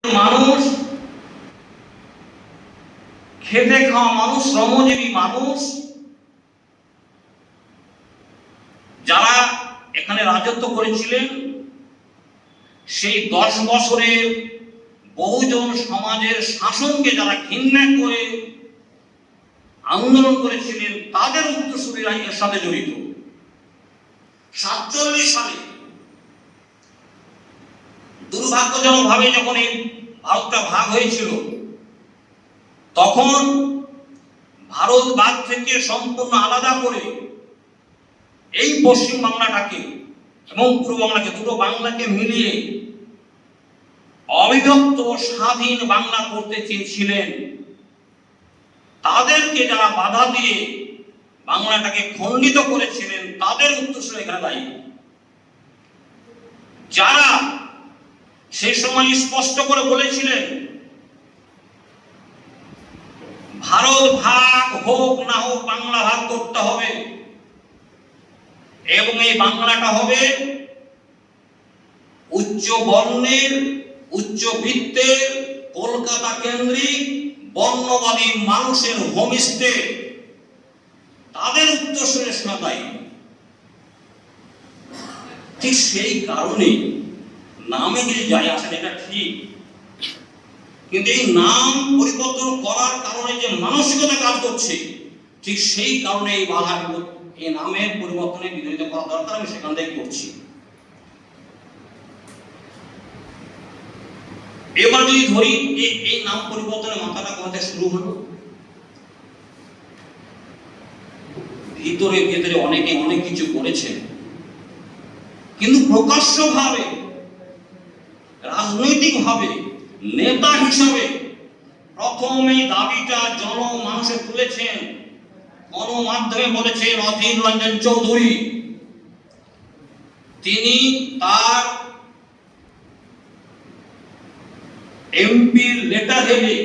মানুষ, খেটে খাওয়া মানুষ, শ্রমজীবী মানুষ যারা এখানে রাজত্ব করেছিলেন, সেই 10 বছরের বহুজন সমাজের শাসনকে যারা ঘৃণা করে আন্দোলন করেছিলেন, তাদের উত্তরসূরিরা এর সাথে জড়িত। 47 সালে দুর্ভাগ্যজনকভাবে যখন এই ভারতটা ভাগ হয়েছিল, তখন ভারত ভাগ থেকে সম্পূর্ণ আলাদা করে এই পশ্চিম বাংলাটাকে এবং পূর্ব বাংলাকে, দুটো বাংলাকে মিলিয়ে অবিভক্ত স্বাধীন বাংলা করতে চেয়েছিলেন। তাদেরকে যারা বাধা দিয়ে বাংলাটাকে খণ্ডিত করেছিলেন, তাদের উত্তরসূরি এখানে দায়ী। যারা সেই সময় স্পষ্ট করে বলেছিলেন ভারত ভাগ হোক না হোক, বাংলা ভাগ করতে হবে এবং এই বাংলাটা হবে উচ্চ বর্ণের, উচ্চবিত্তের, কলকাতা কেন্দ্রিক বর্ণবাদী মানুষের হোমস্টে, তাদের উত্তরসূরি শোনাই। ঠিক সেই কারণে নামে যদি যাই আসেন, এটা ঠিক, কিন্তু এই নাম পরিবর্তন করার কারণে যে মানসিকতা কাজ করছে, ঠিক সেই কারণে এই বাধা, এই নামের পরিবর্তনের বিরোধিতা করা দরকার। আমি সেখান থেকে করছি। এবার যদি ধরি এই নাম পরিবর্তনের মাথাটা কোথা শুরু হলো, ভিতরে ভিতরে অনেকে অনেক কিছু করেছে, কিন্তু প্রকাশ্যভাবে রাজনৈতিকভাবে নেতা হিসাবে প্রথম এই দাবিটা জনমানুষে তুলেছেন, গণমাধ্যমে বলেছেন অধীর রঞ্জন চৌধুরী। তিনি তার এমপির লেটার হেডে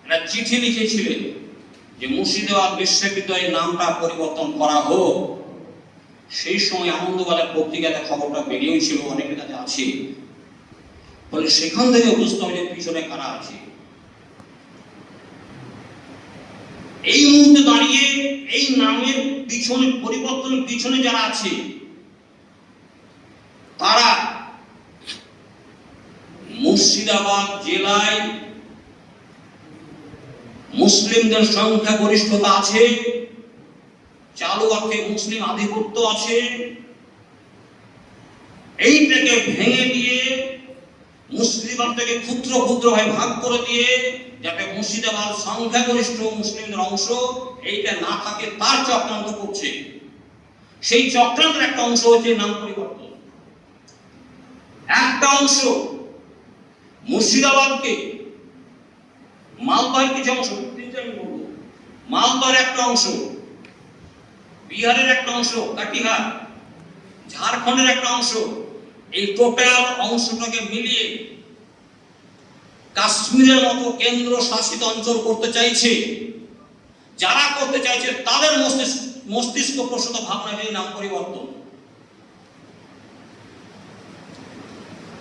একটা চিঠি লিখেছিলেন যে মুর্শিদাবাদ বিশ্ববিদ্যালয়ের নামটা পরিবর্তন করা হোক। সেই সময় আনন্দবাজার পত্রিকাতে খবরটা বেরিয়েছিল, অনেকের কাছে আছে, ফলে সেখান থেকে বুঝতে হবে যে পিছনে কারা আছে। এই মুহূর্তে দাঁড়িয়ে এই নামের পিছনে, পরিবর্তনের পিছনে যারা আছে, তারা মুর্শিদাবাদ জেলায় মুসলিমদের সংখ্যা গরিষ্ঠতা আছে, চালু অর্থে মুসলিম আধিপত্য আছে। এইটাকে ভেঙে দিয়ে মুসলিমদেরকে ক্ষুদ্র ক্ষুদ্র ভাবে ভাগ করে দিয়ে, যাতে মুর্শিদাবাদ সংখ্যাগরিষ্ঠ মুসলিমদের অংশ এইটা না থাকে, তার চক্রান্ত করছে। সেই চক্রান্তের একটা অংশ হচ্ছে নাম পরিবর্তন। একটা অংশ মুর্শিদাবাদকে, মালদার কিছু অংশ, মালদার একটা অংশ, বিহারের একটা অংশ, কাটিহার, ঝাড়খণ্ডের একটা অংশ, এই টোটাল অংশটাকে মিলিয়ে কাশ্মীরের মতো কেন্দ্র শাসিত অঞ্চল করতে চাইছে। যারা করতে চাইছে তাদের মস্তিষ্ক প্রসূত ভাবনা এই নাম পরিবর্তন।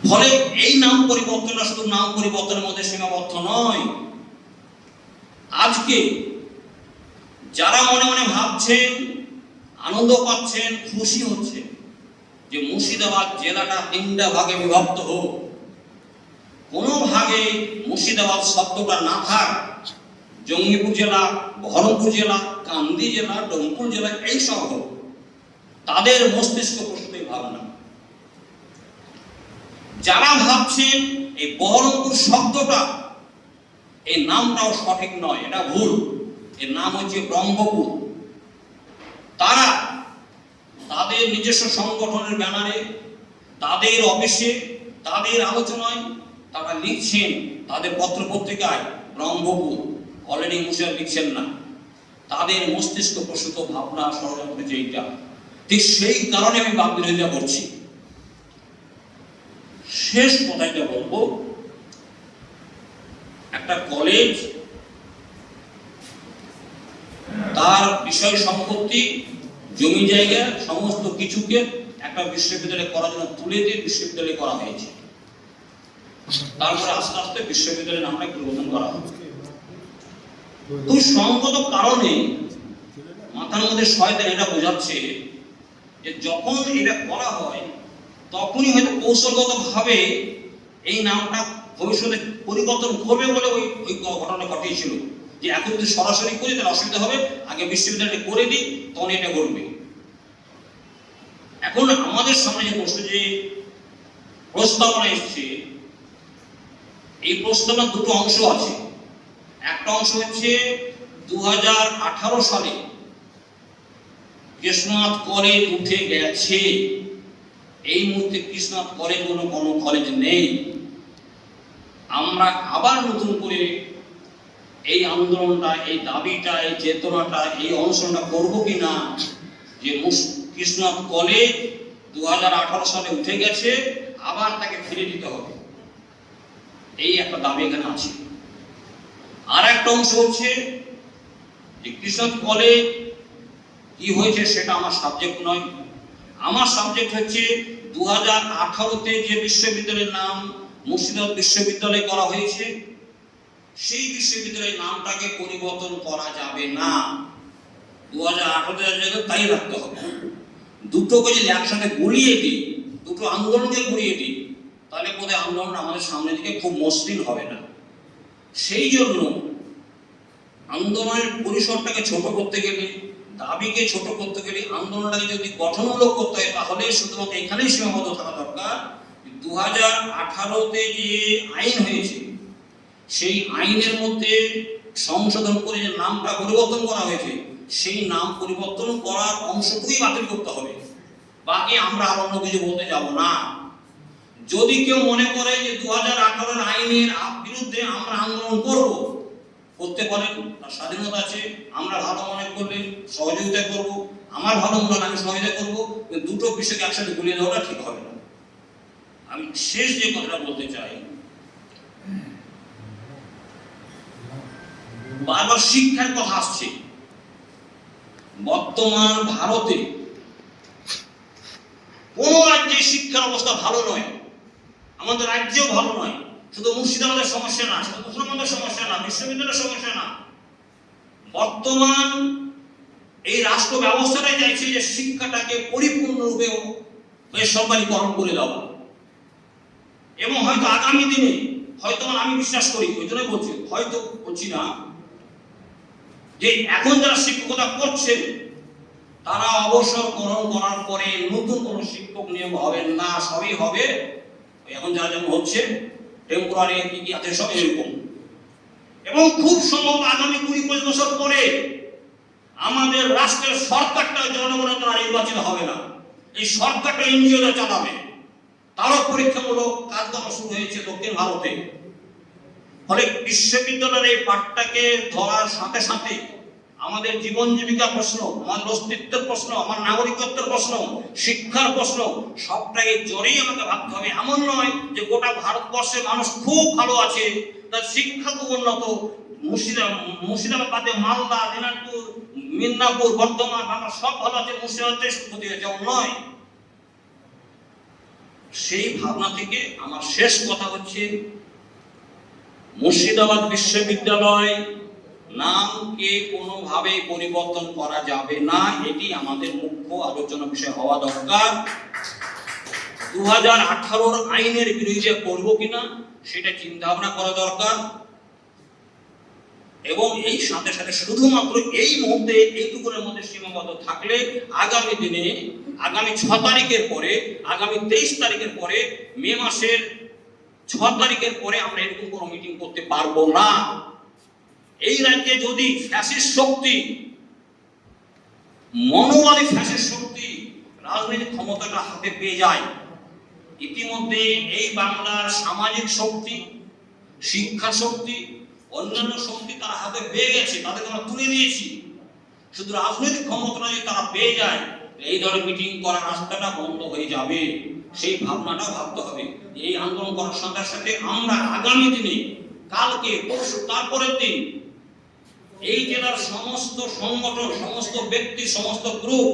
ফলে এই নাম পরিবর্তনটা শুধু নাম পরিবর্তনের মধ্যে সীমাবদ্ধ নয়। আজকে যারা মনে মনে ভাবছেন, আনন্দ পাচ্ছেন, খুশি হচ্ছে যে মুর্শিদাবাদ জেলাটা 3টা ভাগে বিভক্ত হোক, কোন ভাগে মুর্শিদাবাদ শব্দটা না থাক, জঙ্গিপুর জেলা, বহরমপুর জেলা, কান্দি জেলা, ডোমপুর জেলা এই সব হোক, তাদের মস্তিষ্ক প্রসূত ভাবনা। যারা ভাবছেন এই বহরমপুর শব্দটা, এই নামটাও সঠিক নয়, এটা ভুল, এর নাম হচ্ছে ব্রহ্মপুর, তারা তাদের নিজস্ব সংগঠনের ব্যানারে, তাদের অফিসে, তাদের আলোচনায় তারা লিখছেন, তাদের পত্র পত্রিকায় ব্রহ্মপুর। অলরেডি মুর্শিদাবাদ লিখছেন না, তাদের মস্তিষ্ক প্রসূত ভাবনা ষড়যন্ত্র যেইটা। ঠিক সেই কারণে আমি বাদ বিরোধিতা করছি। শেষ কথাটা বলবো, একটা কলেজ তার বিষয় সম্পত্তি, জমি জায়গা সমস্ত কিছুকে একটা বিশ্ববিদ্যালয় করার জন্য তুলে দিয়ে বিশ্ববিদ্যালয় করা হয়েছে। তারপরে আস্তে আস্তে বিশ্ববিদ্যালয়ের নামটা পরিবর্তন করা হবে। তো সঙ্গত কারণে মাথার মধ্যে শয়তান এটা বোঝাচ্ছে যে যখন এটা করা হয় তখনই হয়তো কৌশলগত ভাবে এই নামটা ভবিষ্যতে পরিবর্তন করবে বলে ওই ঘটনা ঘটিয়েছিল, যে এখন যদি সরাসরি করি তাহলে অসুবিধা হবে, আগে বিশ্ববিদ্যালয়টা করে দিই তখন এটা করবে। এখন আমাদের সামনে যে প্রশ্ন, যে প্রস্তাবনা এসছে, এই প্রস্তাবনার দুটো অংশ আছে। একটা অংশ হচ্ছে 2018 সালে কৃষ্ণনাথ কলেজ উঠে গেছে, এই মুহূর্তে কৃষ্ণনাথ কলেজ কোনো কলেজ নেই। আমরা আবার নতুন করে এই আন্দোলনটা, এই দাবিটা, এই চেতনাটা, এই অনশনটা করবো কিনা, যে কৃষ্ণনাথ কলেজ 2018 সালে উঠে গেছে, আবার তাকে ফিরে দিতে হবে, এই একটা দাবি এখানে আছে। আর একটা অংশ হচ্ছে যে কৃষ্ণনাথ কলেজ কি হয়েছে সেটা আমার সাবজেক্ট নয়। আমার সাবজেক্ট হচ্ছে 2018-তে যে বিশ্ববিদ্যালয়ের নাম মুর্শিদাবাদ বিশ্ববিদ্যালয় করা হয়েছে, সেই বিশ্ববিদ্যালয়ের নামটাকে পরিবর্তন করা যাবে না। 2018-তে জায়গায় তাই রাখতে হবে। দুটোকে যদি একসাথে গুলিয়ে দিই, দুটো আন্দোলনকে গুলিয়ে দিই, তাহলে বোধহয় আন্দোলন আমাদের সামনের দিকে খুব মসৃণ হবে না। সেই জন্য আন্দোলনের পরিসরটাকে ছোট করতে গেলে, দাবিকে ছোট করতে গেলে, আন্দোলনটাকে যদি গঠনমূলক করতে হয়, তাহলে শুধুমাত্র এখানেই সীমাবদ্ধ থাকা দরকার। 2018-তে যে আইন হয়েছে, সেই আইনের মধ্যে সংশোধন করে যে নামটা পরিবর্তন করা হয়েছে, সেই নাম পরিবর্তন করার অংশটুকুই বাতিল করতে হবে। বাকি আমরা আর অন্য কিছু বলতে যাব না। যদি কেউ মনে করে যে 2018-এর আইনের বিরুদ্ধে আমরা আন্দোলন করতে পারেন, তার স্বাধীনতা আছে। আমরা ভালো মনে করলে সহযোগিতা করব, আমার ভালো মনে হলে আমি সহযোগিতা করবো, দুটো বিষয়কে একসাথে গুলিয়ে দেওয়াটা ঠিক হবে না। আমি শেষ যে কথাটা বলতে চাই, বারবার শিক্ষার কথা আসছে। বর্তমান ভারতে কোন রাজ্যে শিক্ষার অবস্থা ভালো নয়, আমাদের রাজ্যেও ভালো নয়। শুধু মুর্শিদাবাদের সমস্যা না, শুধু মুসলমানদের সমস্যা না, বিশ্ববিদ্যালয়ের সমস্যা না, বর্তমান এই রাষ্ট্র ব্যবস্থাটাই চাইছে যে শিক্ষাটাকে পরিপূর্ণরূপে বেসরকারীকরণ করে দেওয়া। এবং হয়তো আগামী দিনে, হয়তো আমি বিশ্বাস করি, ওই জন্য বলছি, হয়তো বলছি না, যে এখন যারা শিক্ষকতা করছেন তারা অবসর গ্রহণ করার পরে নতুন কোন শিক্ষক নিয়োগ হবে না, সবই হবে এখন যারা যেমন হচ্ছে টেম্পোরারি কি আছে সব এরকম। এবং খুব সম্ভব আগামী 20-25 বছর পরে আমাদের রাষ্ট্রের সরকারটা জনগণের দ্বারা নির্বাচিত হবে না, এই সরকারটা এনজিওরা চালাবে। তারও পরীক্ষামূলক কাজকর্ম শুরু হয়েছে দক্ষিণ ভারতে। ফলে বিশ্ববিদ্যালয়ের এই পাঠটাকে ধরার সাথে সাথে আমাদের জীবন জীবিকা প্রশ্ন, আমাদের অস্তিত্বের প্রশ্ন, আমার নাগরিকত্বের প্রশ্ন, শিক্ষার প্রশ্ন, সবটাকে জড়িয়ে আমাকে ভাবতে হবে। এমন নয় যে গোটা ভারতবর্ষের মানুষ খুব ভালো আছে, তার শিক্ষা খুব উন্নত, মুর্শিদাবাদে, মালদা, দিনাজপুর, মিদনাপুর, বর্ধমান, আমরা সব ভালো আছে, মুর্শিদাবাদে ক্ষতি হয়েছে, নয়। সেই ভাবনা থেকে আমার শেষ কথা হচ্ছে, মুর্শিদাবাদ বিশ্ববিদ্যালয় নামকে কোনোভাবে পরিবর্তন করা যাবে না, এটি আমাদের মুখ্য আলোচনা বিষয় হওয়া দরকার। 2018-র আইনের বিরুদ্ধে করবো কিনা সেটা চিন্তা ভাবনা করা দরকার। এবং এই সাথে সাথে শুধুমাত্র এই মুহূর্তে এইটুকুনের মধ্যে সীমাবদ্ধ থাকলে আগামী দিনে, আগামী 6 তারিখের পরে, আগামী 23 তারিখের পরে, মে মাসের 6 তারিখের পরে আমরা এরকম কোনো মিটিং করতে পারবো না। এই রাজ্যে যদি ফ্যাসিস্ট শক্তি, মনোবাদী ফ্যাসিস্ট শক্তি রাজনৈতিক ক্ষমতাটা হাতে পেয়ে যায়, ইতিমধ্যে এই বাংলার সামাজিক শক্তি, শিক্ষা শক্তি, অন্যান্য শক্তি তারা হাতে পেয়ে গেছে, তাদেরকে আমরা তুলে দিয়েছি। শুধু রাজনৈতিক ক্ষমতাটা যদি তারা পেয়ে যায়, এই ধরনের মিটিং করার রাস্তাটা বন্ধ হয়ে যাবে। সেই ভাবনাটা ভাবতে হবে। এই আন্দোলন করার সাথে সাথে আমরা আগামী দিনে, কালকে, পরশু, তারপরের দিন এই জেলার সমস্ত সংগঠন, সমস্ত ব্যক্তি, সমস্ত গ্রুপ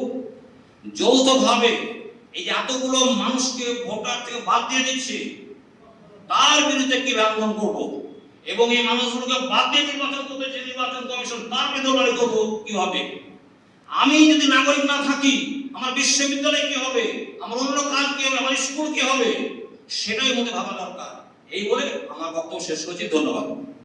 যৌথভাবে এই যে এতগুলো মানুষকে ভোটার থেকে বাদ দিয়ে দিচ্ছে, তার বিরুদ্ধে কিভাবে আন্দোলন করবো, এবং এই মানুষগুলোকে বাদ দিয়ে নির্বাচন করতে যে নির্বাচন কমিশন তার বিরুদ্ধে লড়াই করবো কিভাবে। আমি যদি নাগরিক না থাকি আমার বিশ্ববিদ্যালয় কি হবে, আমার অন্য কাজ কি হবে, আমার স্কুল কি হবে, সেটাই মধ্যে ভাবা দরকার। এই বলে আমার বক্তব্য শেষ করছি। ধন্যবাদ।